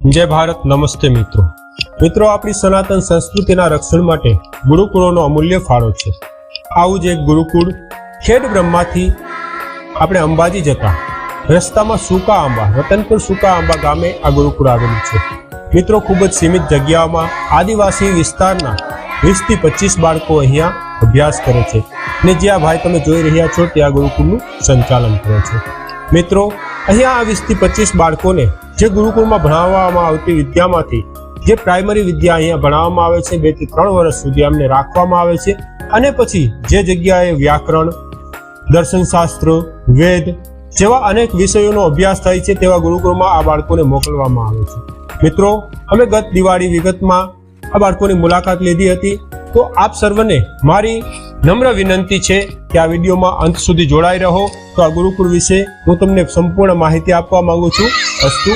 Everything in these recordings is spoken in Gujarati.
जय भारत। नमस्ते मित्रों आपणी सनातन संस्कृतिना रक्षण माटे गुरुकुळोनो अमूल्य फाळो छे। आवुं ज एक गुरुकुळ खेड ब्रह्माथी आपणे अंबाजी जता रस्तामां सूका आंबा रतनपुर सूका आंबा गामे आ गुरुकुळ आवेલું છે। मित्रों खूब ज सीमित जग्याओमां आदिवासी विस्तारना 20 થી 25 बाळको अहींया अभ्यास करे छे ने जे आ भाई तमे जोई रह्या छो ते आ गुरुकुळनुं संचालन करे छे। मित्रों अहींया आ 20 થી 25 बाळकोने जे गुरुकुळमां भणाववामां आवती विद्यामांथी जे प्राइमरी विद्या अहींया भणाववामां आवे छे 2 થી 3 વર્ષ सुधी अમને રાખવામાં આવે છે અને પછી જે જગ્યાએ વ્યાકરણ, દર્શનશાસ્ત્ર, વેદ જેવા અનેક વિષયોનો અભ્યાસ થાય છે તેવા ગુરુકુળમાં આ બાળકોને મોકલવામાં આવે છે। મિત્રો અમે ગત દિવાળી વિગતમાં આ બાળકોની મુલાકાત લીધી હતી, તો આપ સર્વને મારી નમ્ર વિનંતી છે કે આ વિડીયોમાં અંત સુધી જોડાઈ રહો। તો આ ગુરુકુળ વિશે હું તમને સંપૂર્ણ માહિતી આપવા માંગુ છું। અસ્તુ।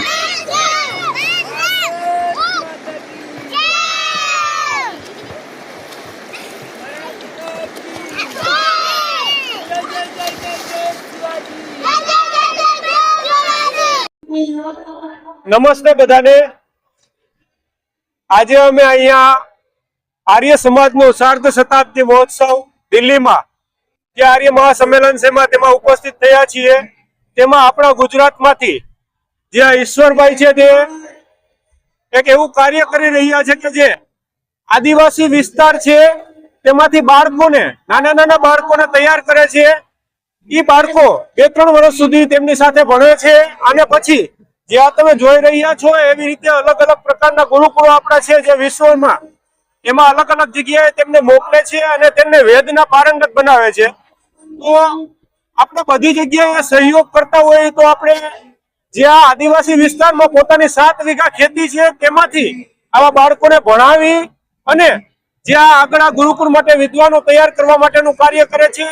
नमस्ते बधाने। आज अमे अहींया आर्य समाजनो सार्ध शताब्दी महोत्सव दिल्ली में जे आर्य महासम्मेलन से उपस्थित थया छीए। तेमां आपणा गुजरातमांथी जे ईश्वरभाई छे ते एक एवुं कार्य करी रह्या छे के जे आदिवासी विस्तार छे तेमांथी बाळकोने नाना बाळकोने तैयार करे छे। ई बाळको 2-3 वर्ष सुधी तेमनी साथे भणे छे अने पछी जे आ तमे जोई रह्या छो एवी रीते अलग अलग प्रकारना गुरुकुळो आपणा छे जे विश्वमां एमां अलग अलग जग्याए तेमने मोकले छे अने तेमने वेदना पारंगत बनावे छे। तो આપણે બધી જગ્યાએ સહયોગ કરતા હોય તો આપણે જે આ આદિવાસી વિસ્તારમાં પોતાની 7 વીઘા ખેતી છે તેમાંથી આવા બાળકોને ભણાવી અને જે આ આગળ ગુરુકુળ માટે વિદ્વાનો તૈયાર કરવા માટેનું કાર્ય કરે છે।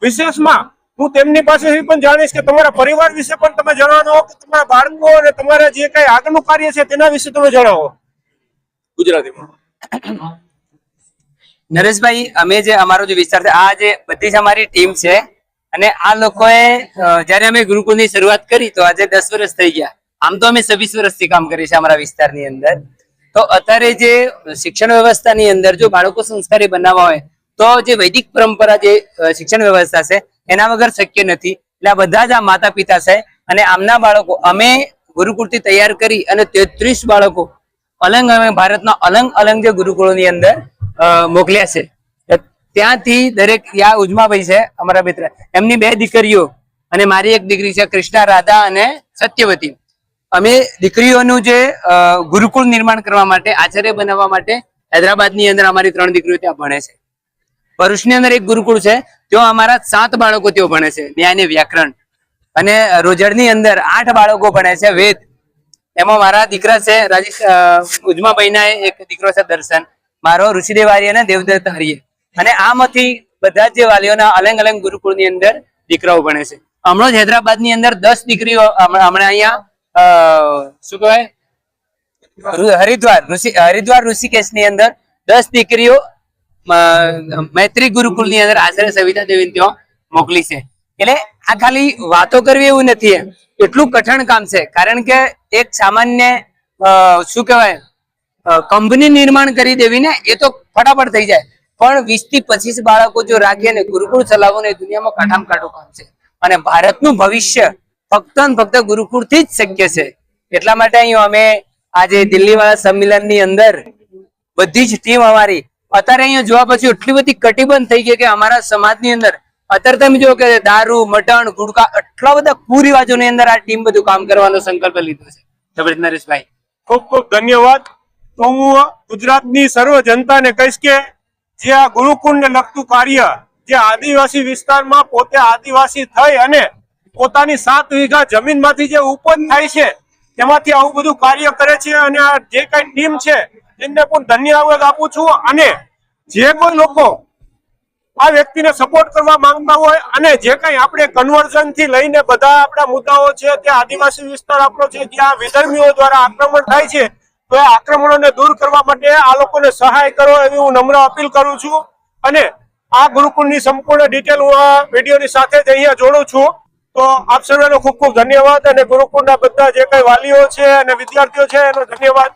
વિશેષમાં હું તેમની પાસેથી પણ જાણીશ કે તમારા પરિવાર વિશે પણ તમે જણાવો કે તમારા બાળકો અને તમારા જે કઈ આગળનું કાર્ય છે તેના વિશે તમે જણાવો ગુજરાતીમાં। નરેશભાઈ, અમે જે અમારો જે વિસ્તાર છે આ જે બધી જ અમારી ટીમ છે અને આ લોકોએ જ્યારે અમે ગુરુકુળની શરૂઆત કરી તો આજે 10 વર્ષ થઈ ગયા। આમ તો અમે 26 વર્ષથી કામ કરીએ છીએ અમારા વિસ્તારની અંદર। તો અત્યારે જે શિક્ષણ વ્યવસ્થાની અંદર જો બાળકો સંસ્કારી બનાવવા હોય તો જે વૈદિક પરંપરા જે શિક્ષણ વ્યવસ્થા છે એના વગર શક્ય નથી। એટલે આ બધા જ આ માતા પિતા છે અને આમના બાળકો અમે ગુરુકુળથી તૈયાર કરી અને 33 બાળકો અલંગ અમે ભારતના અલંગ જે ગુરુકુળોની અંદર મોકલ્યા છે। ત્યાંથી દરેક યા ઉજમાભાઈ છે અમારા મિત્ર, એમની 2 દીકરીઓ અને મારી એક દીકરી છે કૃષ્ણા, રાધા અને સત્યવતી। અમે દીકરીઓનું જે ગુરુકુળ નિર્માણ કરવા માટે આચાર્ય બનાવવા માટે હૈદરાબાદની અંદર અમારી 3 દીકરીઓ ત્યાં ભણે છે। ભરૂચની અંદર એક ગુરુકુળ છે, ત્યાં અમારા 7 બાળકો ત્યાં ભણે છે ન્યાય અને વ્યાકરણ, અને રોજડની અંદર 8 બાળકો ભણે છે વેદ। એમાં મારા દીકરા છે રાજેશ ઉજમાભાઈના એક દીકરો છે દર્શન, મારો ઋષિદેવ આર્ય અને દેવદત્ત આર્ય, અને આમાંથી બધા જ વાલીઓના અલગ ગુરુકુળની અંદર દીકરાઓ ભણે છે। હમણાં જ હૈદરાબાદની અંદર 10 દીકરીઓ હમણાં અહીંયા શું કહેવાય હરિદ્વાર ઋષિકેશની અંદર 10 દીકરીઓ મૈત્રી ગુરુકુળની અંદર આચાર્ય સવિતા દેવી ત્યાં મોકલી છે। એટલે આ ખાલી વાતો કરવી એવું નથી, એટલું કઠણ કામ છે। કારણ કે એક સામાન્ય શું કહેવાય કંપની નિર્માણ કરી દેવી ને એ તો ફટાફટ થઈ જાય, પણ 20 થી 25 બાળકો જો રાખીએ ને ગુરુકુળ ચલાવવું એ દુનિયામાં કાઠામાં કાઠું કામ છે। અને ભારતનું ભવિષ્ય ફક્ત ને ફક્ત ગુરુકુળથી જ શક્ય છે। એટલા માટે અહીંયા અમે આજે દિલ્હી વાળા સંમેલનની અંદર બધી જ ટીમ અમારી અત્યારે અહીંયા જોવા પછી એટલી બધી કટિબંધ થઈ ગઈ કે અમારા સમાજની અંદર અત્યારે તમે જો કે દારૂ, મટન, ગુટકા એટલા બધા કુરિવાજોની અંદર આ ટીમ બધું કામ કરવાનો સંકલ્પ લીધો છે। જબરદસ્ત નરેશભાઈ, ખૂબ ખૂબ ધન્યવાદ। તો હું ગુજરાતની સર્વ જનતાને કહીશ કે જે આ ગુરુકુળને લગતું કાર્ય જે આદિવાસી વિસ્તારમાં પોતે આદિવાસી થઈ અને પોતાની 7 વીઘા જમીનમાંથી જે ઉપજ થાય છે તેમાંથી આવું બધું કાર્ય કરે છે, અને આ જે કઈ ટીમ છે તેમને પણ ધન્યવાદ આપું છું। અને જે કોઈ લોકો આ વ્યક્તિને સપોર્ટ કરવા માંગતા હોય અને જે કઈ આપણે કન્વર્ઝન થી લઈને બધા આપણા મુદ્દાઓ છે તે આદિવાસી વિસ્તાર આપણો છે જ્યાં વિધર્મીઓ દ્વારા આક્રમણ થાય છે, તો એ આક્રમણોને દૂર કરવા માટે આ લોકોને સહાય કરો એવી હું નમ્ર અપીલ કરું છું। અને આ ગુરુકુળની સંપૂર્ણ ડિટેલ હું આ વિડીયોની સાથે જ અહીંયા જોડું છું। તો આપ સર્વેનો ખૂબ ખૂબ ધન્યવાદ અને ગુરુકુળના બધા જે કઈ વાલીઓ છે અને વિદ્યાર્થીઓ છે એનો ધન્યવાદ.